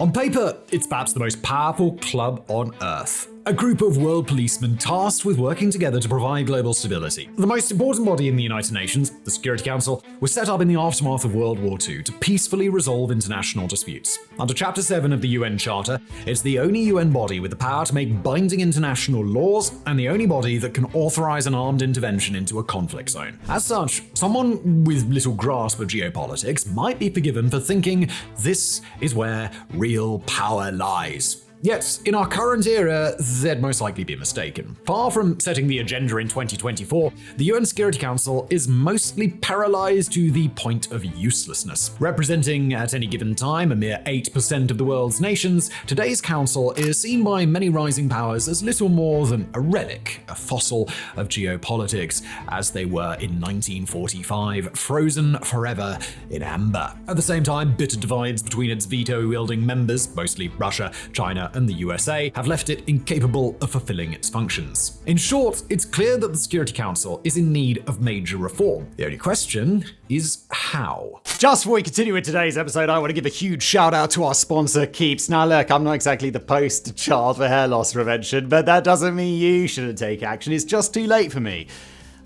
On paper, it's perhaps the most powerful club on Earth. A group of world policemen tasked with working together to provide global stability. The most important body in the United Nations, the Security Council, was set up in the aftermath of World War II to peacefully resolve international disputes. Under Chapter 7 of the UN Charter, it's the only UN body with the power to make binding international laws and the only body that can authorize an armed intervention into a conflict zone. As such, someone with little grasp of geopolitics might be forgiven for thinking this is where real power lies. Yet, in our current era, they'd most likely be mistaken. Far from setting the agenda in 2024, the UN Security Council is mostly paralyzed to the point of uselessness. Representing at any given time a mere 8% of the world's nations, today's council is seen by many rising powers as little more than a relic, a fossil of geopolitics, as they were in 1945, frozen forever in amber. At the same time, bitter divides between its veto-wielding members, mostly Russia, China, and the USA, have left it incapable of fulfilling its functions. In short, it's clear that the Security Council is in need of major reform. The only question is how. Just before we continue with today's episode, I want to give a huge shout out to our sponsor, Keeps. Now look, I'm not exactly the poster child for hair loss prevention, but that doesn't mean you shouldn't take action. It's just too late for me.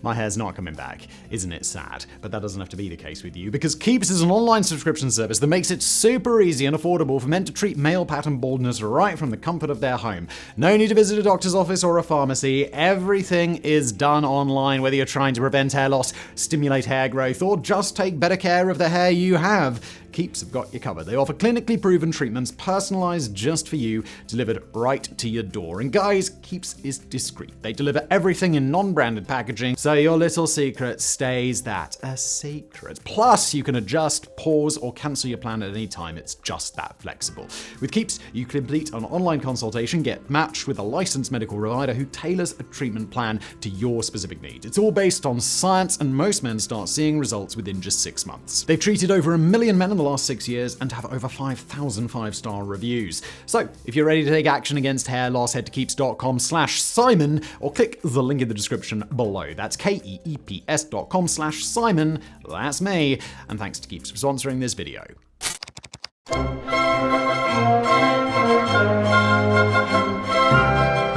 My hair's not coming back. Isn't it sad? But that doesn't have to be the case with you, because Keeps is an online subscription service that makes it super easy and affordable for men to treat male pattern baldness right from the comfort of their home. No need to visit a doctor's office or a pharmacy. Everything is done online, whether you're trying to prevent hair loss, stimulate hair growth, or just take better care of the hair you have. Keeps have got you covered. They offer clinically proven treatments personalized just for you, delivered right to your door. And guys, Keeps is discreet. They deliver everything in non-branded packaging, so your little secret stays that, a secret. Plus, you can adjust, pause, or cancel your plan at any time. It's just that flexible. With Keeps, you complete an online consultation, get matched with a licensed medical provider who tailors a treatment plan to your specific needs. It's all based on science, and most men start seeing results within just 6 months. They've treated over 1 million men in the last 6 years and have over 5,000 5-star reviews. So, if you're ready to take action against hair loss, head to keeps.com/Simon or click the link in the description below. That's keeps.com/Simon. That's me. And thanks to Keeps for sponsoring this video.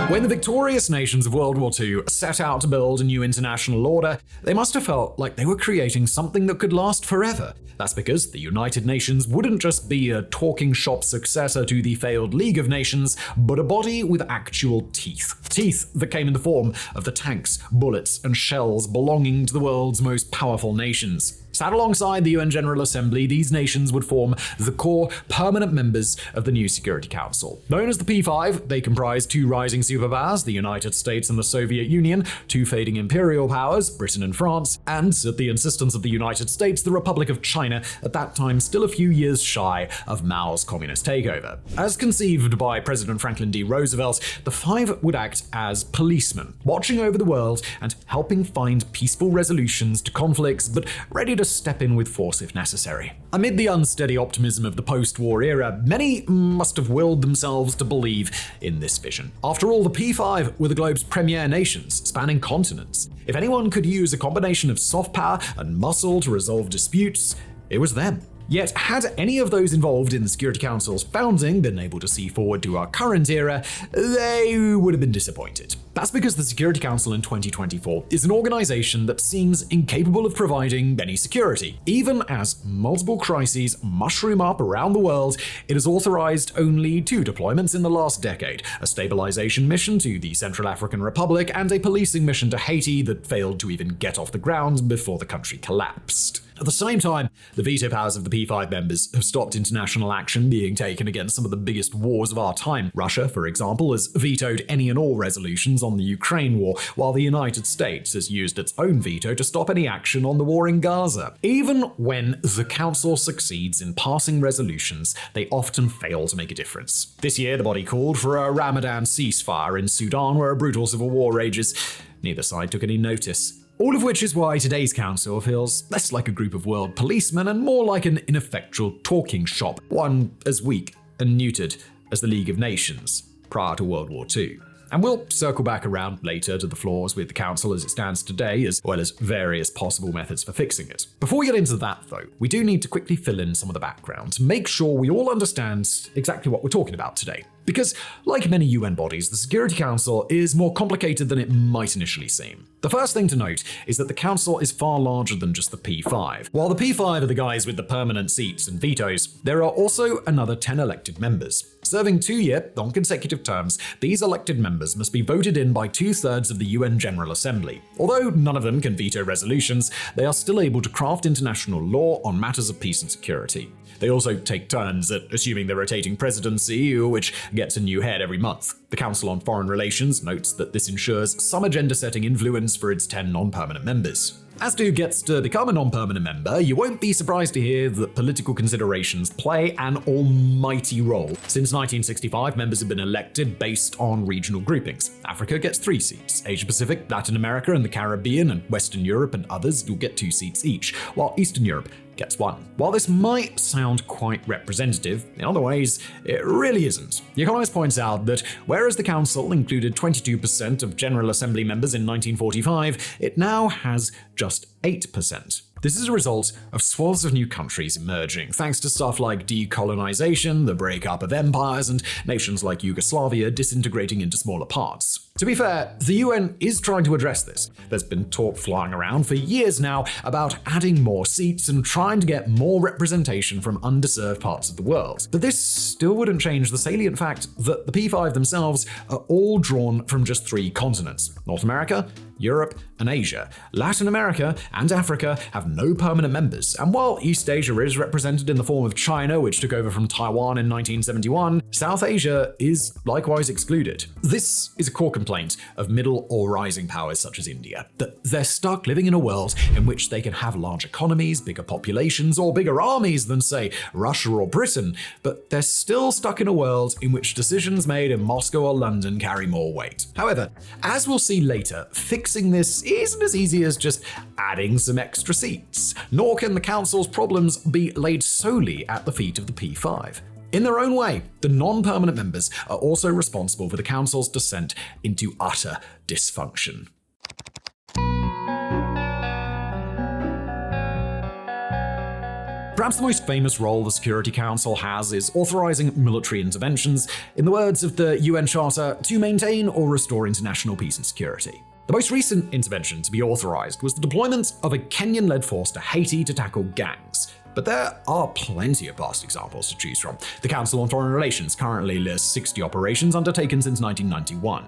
When the victorious nations of World War II set out to build a new international order, they must have felt like they were creating something that could last forever. That's because the United Nations wouldn't just be a talking shop successor to the failed League of Nations, but a body with actual teeth. Teeth that came in the form of the tanks, bullets, and shells belonging to the world's most powerful nations. Sat alongside the UN General Assembly, these nations would form the core permanent members of the new Security Council. Known as the P5, they comprise 2 rising superpowers, the United States and the Soviet Union, 2 fading imperial powers, Britain and France, and, at the insistence of the United States, the Republic of China, at that time still a few years shy of Mao's communist takeover. As conceived by President Franklin D. Roosevelt, the 5 would act as policemen, watching over the world and helping find peaceful resolutions to conflicts, but ready to step in with force if necessary. Amid the unsteady optimism of the post-war era, many must have willed themselves to believe in this vision. After all, the P5 were the globe's premier nations, spanning continents. If anyone could use a combination of soft power and muscle to resolve disputes, it was them. Yet, had any of those involved in the Security Council's founding been able to see forward to our current era, they would have been disappointed. That's because the Security Council in 2024 is an organization that seems incapable of providing any security. Even as multiple crises mushroom up around the world, it has authorized only 2 deployments in the last decade, a stabilization mission to the Central African Republic and a policing mission to Haiti that failed to even get off the ground before the country collapsed. At the same time, the veto powers of the P5 members have stopped international action being taken against some of the biggest wars of our time. Russia, for example, has vetoed any and all resolutions on the Ukraine war, while the United States has used its own veto to stop any action on the war in Gaza. Even when the Council succeeds in passing resolutions, they often fail to make a difference. This year, the body called for a Ramadan ceasefire in Sudan, where a brutal civil war rages. Neither side took any notice. All of which is why today's council feels less like a group of world policemen and more like an ineffectual talking shop, one as weak and neutered as the League of Nations prior to World War II. And we'll circle back around later to the flaws with the Council as it stands today, as well as various possible methods for fixing it. Before we get into that, though, we do need to quickly fill in some of the background to make sure we all understand exactly what we're talking about today. Because, like many UN bodies, the Security Council is more complicated than it might initially seem. The first thing to note is that the Council is far larger than just the P5. While the P5 are the guys with the permanent seats and vetoes, there are also another 10 elected members. Serving 2-year, non-consecutive terms, these elected members must be voted in by 2/3 of the UN General Assembly. Although none of them can veto resolutions, they are still able to craft international law on matters of peace and security. They also take turns at assuming the rotating presidency, which gets a new head every month. The Council on Foreign Relations notes that this ensures some agenda-setting influence for its 10 non-permanent members. As to who gets to become a non-permanent member, you won't be surprised to hear that political considerations play an almighty role. Since 1965, members have been elected based on regional groupings. Africa gets 3 seats. Asia-Pacific, Latin America, and the Caribbean, and Western Europe and others will get 2 seats each, while Eastern Europe gets 1. While this might sound quite representative, in other ways, it really isn't. The Economist points out that whereas the Council included 22% of General Assembly members in 1945, it now has just 8%. This is a result of swaths of new countries emerging, thanks to stuff like decolonization, the breakup of empires, and nations like Yugoslavia disintegrating into smaller parts. To be fair, the UN is trying to address this. There's been talk flying around for years now about adding more seats and trying to get more representation from underserved parts of the world. But this still wouldn't change the salient fact that the P5 themselves are all drawn from just 3 continents: North America, Europe, and Asia. Latin America and Africa have no permanent members, and while East Asia is represented in the form of China, which took over from Taiwan in 1971, South Asia is likewise excluded. This is a core complaint of middle or rising powers such as India, that they're stuck living in a world in which they can have large economies, bigger populations, or bigger armies than, say, Russia or Britain, but they're still stuck in a world in which decisions made in Moscow or London carry more weight. However, as we'll see later, fixing this isn't as easy as just adding some extra seats, nor can the Council's problems be laid solely at the feet of the P5. In their own way, the non-permanent members are also responsible for the Council's descent into utter dysfunction. Perhaps the most famous role the Security Council has is authorizing military interventions, in the words of the UN Charter, to maintain or restore international peace and security. The most recent intervention to be authorized was the deployment of a Kenyan-led force to Haiti to tackle gangs. But there are plenty of past examples to choose from. The Council on Foreign Relations currently lists 60 operations undertaken since 1991.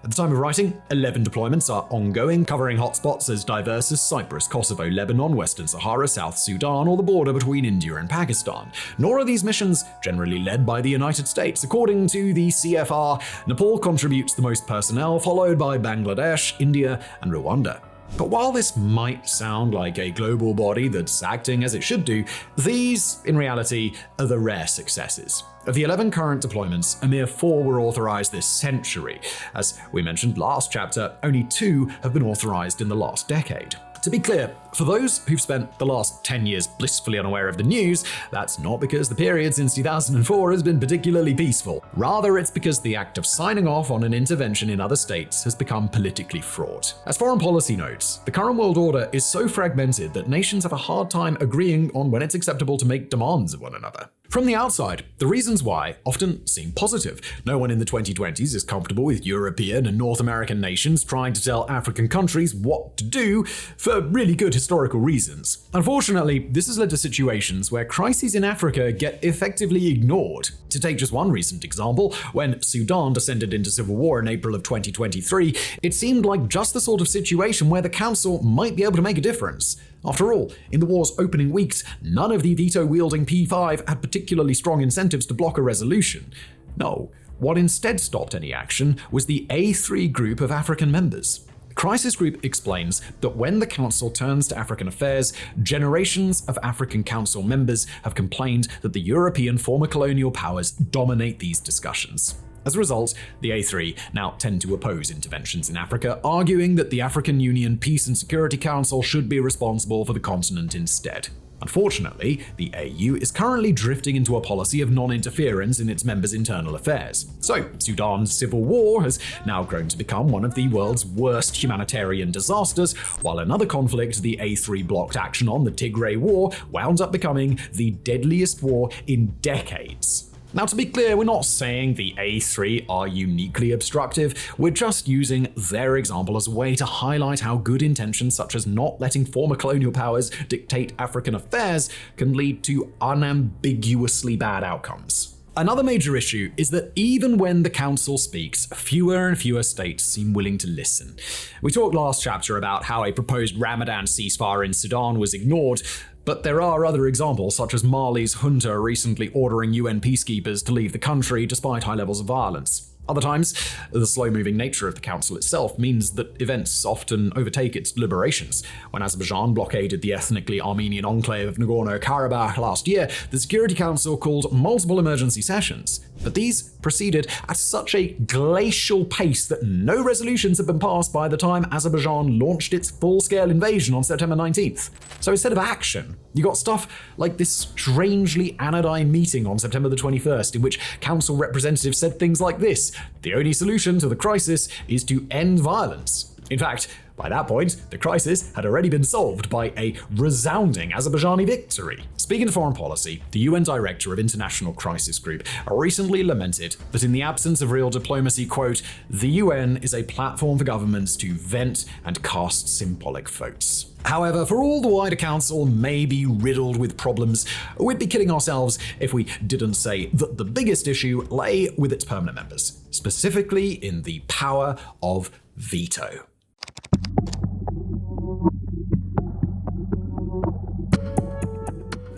At the time of writing, 11 deployments are ongoing, covering hotspots as diverse as Cyprus, Kosovo, Lebanon, Western Sahara, South Sudan, or the border between India and Pakistan. Nor are these missions generally led by the United States. According to the CFR, Nepal contributes the most personnel, followed by Bangladesh, India, and Rwanda. But while this might sound like a global body that's acting as it should do, these, in reality, are the rare successes. Of the 11 current deployments, a mere 4 were authorized this century. As we mentioned last chapter, only 2 have been authorized in the last decade. To be clear, for those who've spent the last 10 years blissfully unaware of the news, that's not because the period since 2004 has been particularly peaceful. Rather, it's because the act of signing off on an intervention in other states has become politically fraught. As foreign policy notes, the current world order is so fragmented that nations have a hard time agreeing on when it's acceptable to make demands of one another. From the outside, the reasons why often seem positive. No one in the 2020s is comfortable with European and North American nations trying to tell African countries what to do for really good historical reasons. Unfortunately, this has led to situations where crises in Africa get effectively ignored. To take just one recent example, when Sudan descended into civil war in April of 2023, it seemed like just the sort of situation where the Council might be able to make a difference. After all, in the war's opening weeks, none of the veto-wielding P5 had particularly strong incentives to block a resolution. No, what instead stopped any action was the A3 group of African members. The Crisis Group explains that when the Council turns to African affairs, generations of African Council members have complained that the European former colonial powers dominate these discussions. As a result, the A3 now tend to oppose interventions in Africa, arguing that the African Union Peace and Security Council should be responsible for the continent instead. Unfortunately, the AU is currently drifting into a policy of non-interference in its members' internal affairs. So, Sudan's civil war has now grown to become one of the world's worst humanitarian disasters, while another conflict, the A3 blocked action on the Tigray War, wound up becoming the deadliest war in decades. Now, to be clear, we're not saying the A3 are uniquely obstructive, we're just using their example as a way to highlight how good intentions such as not letting former colonial powers dictate African affairs can lead to unambiguously bad outcomes. Another major issue is that even when the Council speaks, fewer and fewer states seem willing to listen. We talked last chapter about how a proposed Ramadan ceasefire in Sudan was ignored, but there are other examples, such as Mali's junta recently ordering UN peacekeepers to leave the country despite high levels of violence. Other times, the slow-moving nature of the Council itself means that events often overtake its deliberations. When Azerbaijan blockaded the ethnically Armenian enclave of Nagorno-Karabakh last year, the Security Council called multiple emergency sessions. But these proceeded at such a glacial pace that no resolutions had been passed by the time Azerbaijan launched its full-scale invasion on September 19th. So instead of action, you got stuff like this strangely anodyne meeting on September the 21st, in which council representatives said things like this: "The only solution to the crisis is to end violence." In fact, by that point, the crisis had already been solved by a resounding Azerbaijani victory. Speaking of foreign policy, the UN Director of International Crisis Group recently lamented that in the absence of real diplomacy, quote, "the UN is a platform for governments to vent and cast symbolic votes." However, for all the wider council may be riddled with problems, we'd be kidding ourselves if we didn't say that the biggest issue lay with its permanent members, specifically in the power of veto.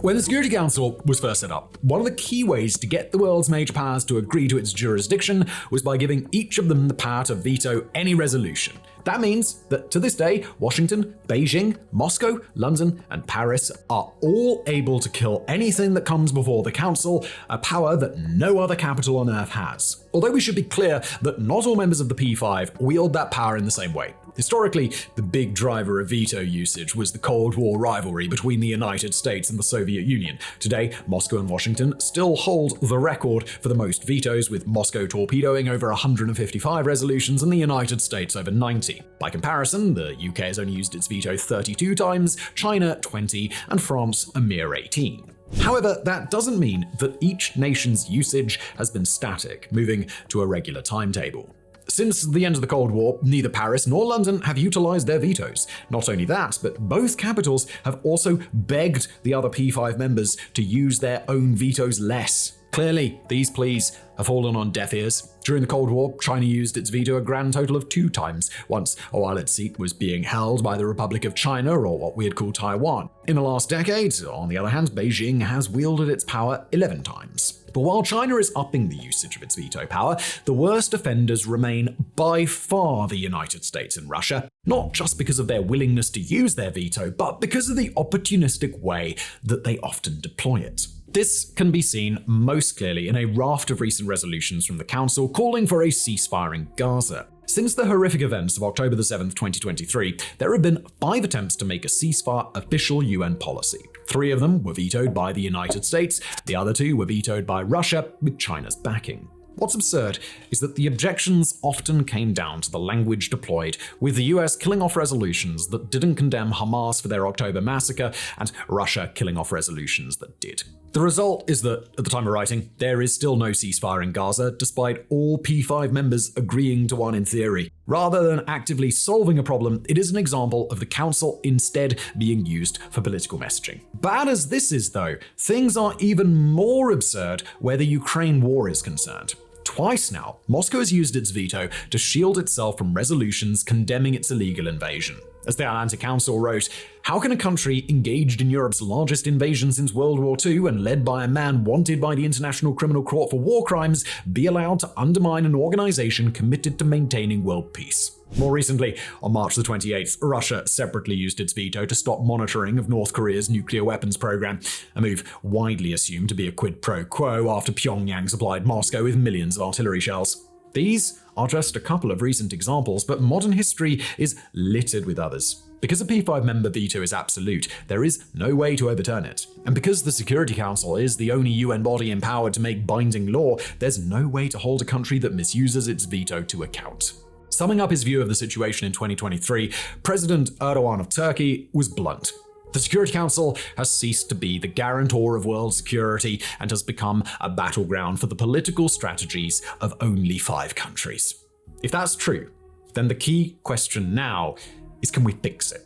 When the Security Council was first set up, one of the key ways to get the world's major powers to agree to its jurisdiction was by giving each of them the power to veto any resolution. That means that to this day, Washington, Beijing, Moscow, London, and Paris are all able to kill anything that comes before the Council, a power that no other capital on Earth has. Although we should be clear that not all members of the P5 wield that power in the same way. Historically, the big driver of veto usage was the Cold War rivalry between the United States and the Soviet Union. Today, Moscow and Washington still hold the record for the most vetoes, with Moscow torpedoing over 155 resolutions and the United States over 90. By comparison, the UK has only used its veto 32 times, China 20, and France a mere 18. However, that doesn't mean that each nation's usage has been static, moving to a regular timetable. Since the end of the Cold War, neither Paris nor London have utilized their vetoes. Not only that, but both capitals have also begged the other P5 members to use their own vetoes less. Clearly, these pleas have fallen on deaf ears. During the Cold War, China used its veto a grand total of 2 times, once while its seat was being held by the Republic of China, or what we'd call Taiwan. In the last decade, on the other hand, Beijing has wielded its power 11 times. But while China is upping the usage of its veto power, the worst offenders remain by far the United States and Russia, not just because of their willingness to use their veto, but because of the opportunistic way that they often deploy it. This can be seen most clearly in a raft of recent resolutions from the Council calling for a ceasefire in Gaza. Since the horrific events of October 7th, 2023, there have been 5 attempts to make a ceasefire official UN policy. 3 of them were vetoed by the United States, the other 2 were vetoed by Russia, with China's backing. What's absurd is that the objections often came down to the language deployed, with the US killing off resolutions that didn't condemn Hamas for their October massacre, and Russia killing off resolutions that did. The result is that, at the time of writing, there is still no ceasefire in Gaza, despite all P5 members agreeing to one in theory. Rather than actively solving a problem, it is an example of the Council instead being used for political messaging. Bad as this is, though, things are even more absurd where the Ukraine war is concerned. Twice now, Moscow has used its veto to shield itself from resolutions condemning its illegal invasion. As the Atlantic Council wrote, "How can a country engaged in Europe's largest invasion since World War II and led by a man wanted by the International Criminal Court for war crimes be allowed to undermine an organization committed to maintaining world peace?" More recently, on March the 28th, Russia separately used its veto to stop monitoring of North Korea's nuclear weapons program, a move widely assumed to be a quid pro quo after Pyongyang supplied Moscow with millions of artillery shells. These are just a couple of recent examples, but modern history is littered with others. Because a P5 member veto is absolute, there is no way to overturn it. And because the Security Council is the only UN body empowered to make binding law, there's no way to hold a country that misuses its veto to account. Summing up his view of the situation in 2023, President Erdogan of Turkey was blunt. The Security Council has ceased to be the guarantor of world security and has become a battleground for the political strategies of only 5 countries. If that's true, then the key question now is, can we fix it?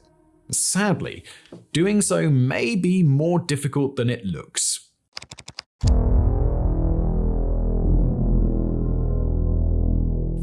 Sadly, doing so may be more difficult than it looks.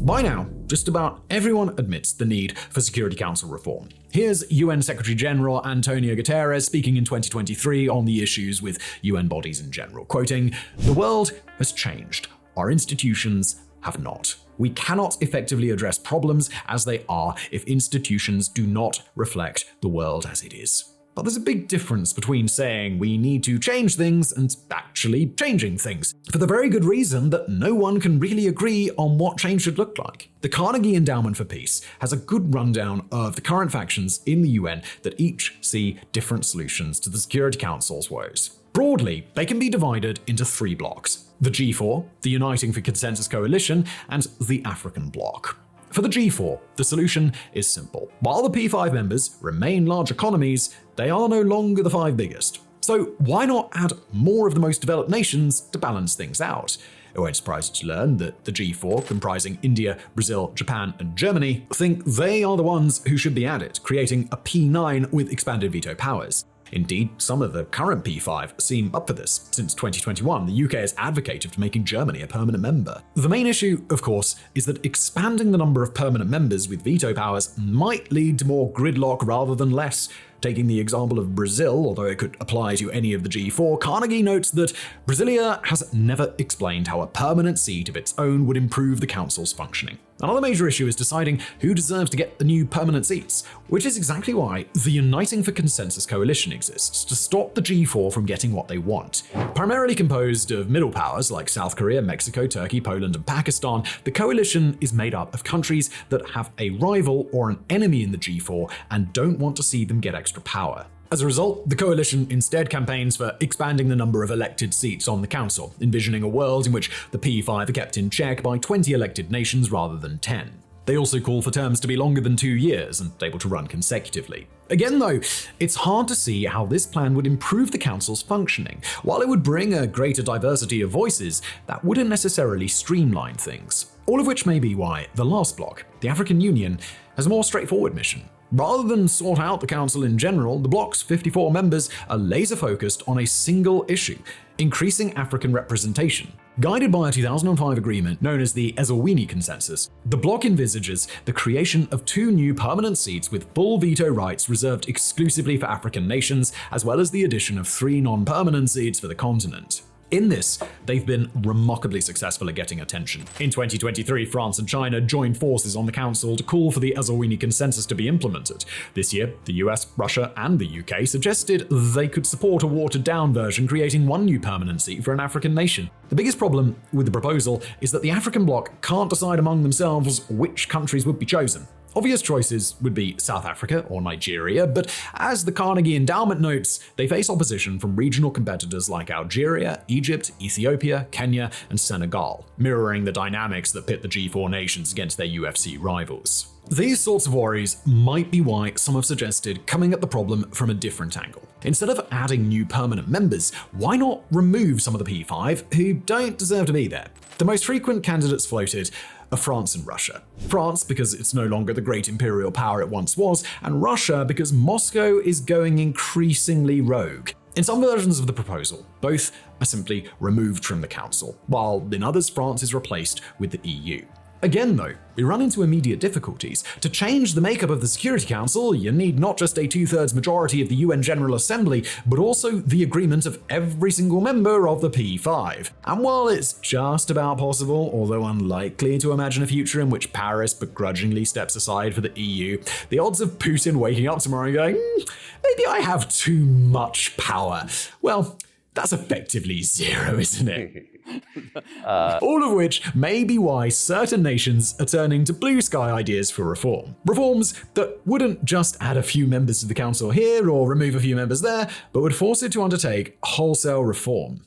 By now, just about everyone admits the need for Security Council reform. Here's UN Secretary-General Antonio Guterres speaking in 2023 on the issues with UN bodies in general, quoting, "The world has changed. Our institutions have not. We cannot effectively address problems as they are if institutions do not reflect the world as it is." But there's a big difference between saying we need to change things and actually changing things, for the very good reason that no one can really agree on what change should look like. The Carnegie Endowment for Peace has a good rundown of the current factions in the UN that each see different solutions to the Security Council's woes. Broadly, they can be divided into 3 blocks: the G4, the Uniting for Consensus Coalition, and the African Bloc. For the G4, the solution is simple. While the P5 members remain large economies, they are no longer the 5 biggest. So why not add more of the most developed nations to balance things out? It won't surprise you to learn that the G4, comprising India, Brazil, Japan, and Germany, think they are the ones who should be added, creating a P9 with expanded veto powers. Indeed, some of the current P5 seem up for this. Since 2021, the UK has advocated for making Germany a permanent member. The main issue, of course, is that expanding the number of permanent members with veto powers might lead to more gridlock rather than less. Taking the example of Brazil, although it could apply to any of the G4, Carnegie notes that Brasilia has never explained how a permanent seat of its own would improve the Council's functioning. Another major issue is deciding who deserves to get the new permanent seats, which is exactly why the Uniting for Consensus Coalition exists, to stop the G4 from getting what they want. Primarily composed of middle powers like South Korea, Mexico, Turkey, Poland, and Pakistan, the coalition is made up of countries that have a rival or an enemy in the G4 and don't want to see them get extra power. As a result, the coalition instead campaigns for expanding the number of elected seats on the council, envisioning a world in which the P5 are kept in check by 20 elected nations rather than 10. They also call for terms to be longer than 2 years and able to run consecutively. Again though, it's hard to see how this plan would improve the council's functioning. While it would bring a greater diversity of voices, that wouldn't necessarily streamline things. All of which may be why the last bloc, the African Union, has a more straightforward mission. Rather than sort out the council in general, the bloc's 54 members are laser-focused on a single issue: increasing African representation. Guided by a 2005 agreement known as the Esselwini Consensus, the bloc envisages the creation of 2 new permanent seats with full veto rights reserved exclusively for African nations, as well as the addition of 3 non-permanent seats for the continent. In this, they've been remarkably successful at getting attention. In 2023, France and China joined forces on the council to call for the Esselwini Consensus to be implemented. This year, the US, Russia, and the UK suggested they could support a watered-down version, creating 1 new permanent seat for an African nation. The biggest problem with the proposal is that the African bloc can't decide among themselves which countries would be chosen. Obvious choices would be South Africa or Nigeria, but as the Carnegie Endowment notes, they face opposition from regional competitors like Algeria, Egypt, Ethiopia, Kenya, and Senegal, mirroring the dynamics that pit the G4 nations against their UFC rivals. These sorts of worries might be why some have suggested coming at the problem from a different angle. Instead of adding new permanent members, why not remove some of the P5 who don't deserve to be there? The most frequent candidates floated are France and Russia. France because it's no longer the great imperial power it once was, and Russia because Moscow is going increasingly rogue. In some versions of the proposal, both are simply removed from the council, while in others France is replaced with the EU. Again though, we run into immediate difficulties. To change the makeup of the Security Council, you need not just a 2/3 majority of the UN General Assembly, but also the agreement of every single member of the P5. And while it's just about possible, although unlikely to imagine a future in which Paris begrudgingly steps aside for the EU, the odds of Putin waking up tomorrow and going, maybe I have too much power, well, That's effectively zero, isn't it? All of which may be why certain nations are turning to blue sky ideas for reform. Reforms that wouldn't just add a few members to the council here or remove a few members there, but would force it to undertake wholesale reform.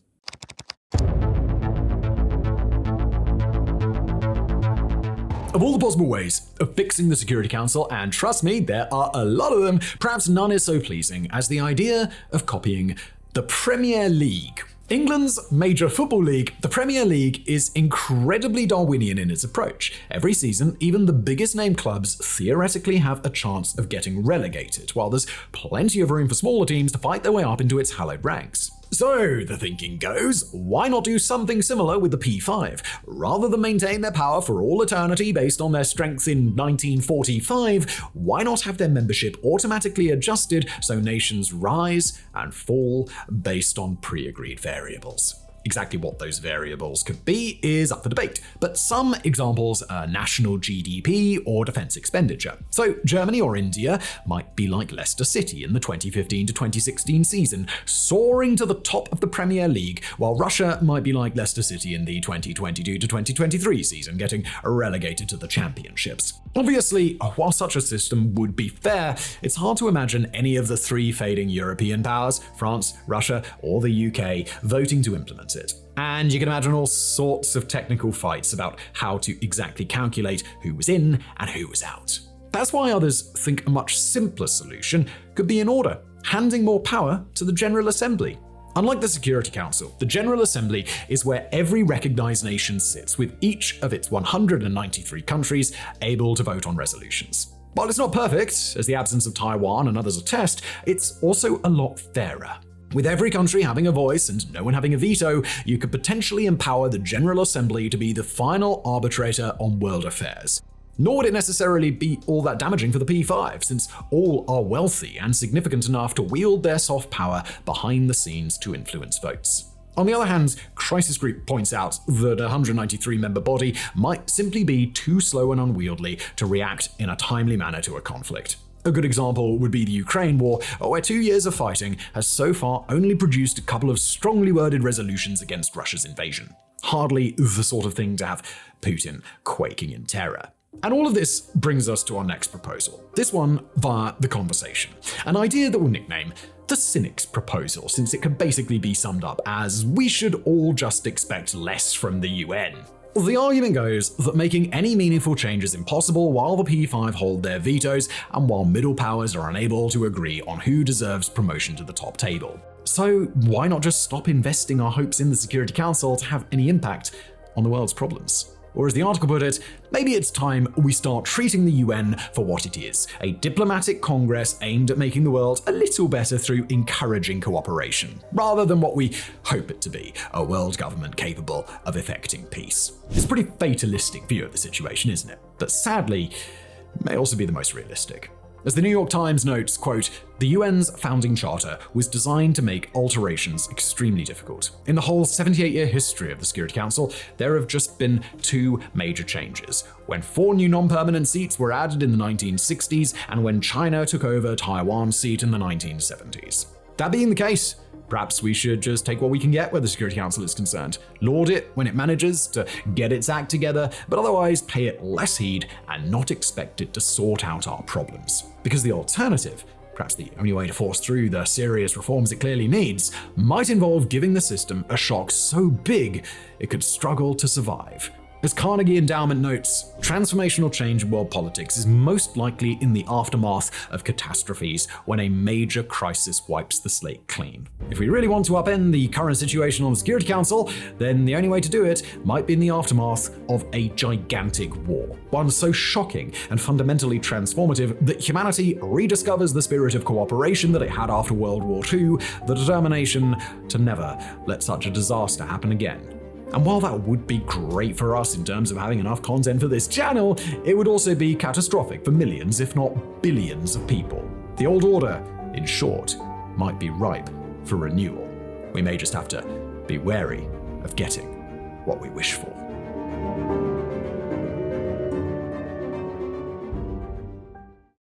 Of all the possible ways of fixing the Security Council, and trust me, there are a lot of them, perhaps none is so pleasing as the idea of copying the Premier League. England's major football league, the Premier League, is incredibly Darwinian in its approach. Every season, even the biggest name clubs theoretically have a chance of getting relegated, while there's plenty of room for smaller teams to fight their way up into its hallowed ranks. So, the thinking goes, why not do something similar with the P5? Rather than maintain their power for all eternity based on their strength in 1945, why not have their membership automatically adjusted so nations rise and fall based on pre-agreed variables? Exactly what those variables could be is up for debate, but some examples are national GDP or defense expenditure. So Germany or India might be like Leicester City in the 2015 to 2016 season, soaring to the top of the Premier League, while Russia might be like Leicester City in the 2022 to 2023 season, getting relegated to the championships. Obviously, while such a system would be fair, it's hard to imagine any of the three fading European powers, France, Russia, or the UK, voting to implement it. And you can imagine all sorts of technical fights about how to exactly calculate who was in and who was out. That's why others think a much simpler solution could be in order, handing more power to the General Assembly. Unlike the Security Council, the General Assembly is where every recognized nation sits, with each of its 193 countries able to vote on resolutions. While it's not perfect, as the absence of Taiwan and others attest, it's also a lot fairer. With every country having a voice and no one having a veto, you could potentially empower the General Assembly to be the final arbitrator on world affairs. Nor would it necessarily be all that damaging for the P5, since all are wealthy and significant enough to wield their soft power behind the scenes to influence votes. On the other hand, Crisis Group points out that a 193-member body might simply be too slow and unwieldy to react in a timely manner to a conflict. A good example would be the Ukraine war, where 2 years of fighting has so far only produced a couple of strongly worded resolutions against Russia's invasion. Hardly the sort of thing to have Putin quaking in terror. And all of this brings us to our next proposal, this one via The Conversation, an idea that we'll nickname the Cynic's Proposal, since it could basically be summed up as we should all just expect less from the UN. The argument goes that making any meaningful change is impossible while the P5 hold their vetoes and while middle powers are unable to agree on who deserves promotion to the top table. So why not just stop investing our hopes in the Security Council to have any impact on the world's problems? Or as the article put it, maybe it's time we start treating the UN for what it is, a diplomatic congress aimed at making the world a little better through encouraging cooperation, rather than what we hope it to be, a world government capable of effecting peace. It's a pretty fatalistic view of the situation, isn't it? But sadly, it may also be the most realistic. As the New York Times notes, quote, "The UN's founding charter was designed to make alterations extremely difficult. In the whole 78-year history of the Security Council, there have just been two major changes. When 4 new non-permanent seats were added in the 1960s and when China took over Taiwan's seat in the 1970s. That being the case, perhaps we should just take what we can get where the Security Council is concerned, laud it when it manages to get its act together, but otherwise pay it less heed and not expect it to sort out our problems. Because the alternative, perhaps the only way to force through the serious reforms it clearly needs, might involve giving the system a shock so big it could struggle to survive." As Carnegie Endowment notes, transformational change in world politics is most likely in the aftermath of catastrophes when a major crisis wipes the slate clean. If we really want to upend the current situation on the Security Council, then the only way to do it might be in the aftermath of a gigantic war. One so shocking and fundamentally transformative that humanity rediscovers the spirit of cooperation that it had after World War II, the determination to never let such a disaster happen again. And while that would be great for us in terms of having enough content for this channel, it would also be catastrophic for millions, if not billions of people. The old order, in short, might be ripe for renewal. We may just have to be wary of getting what we wish for.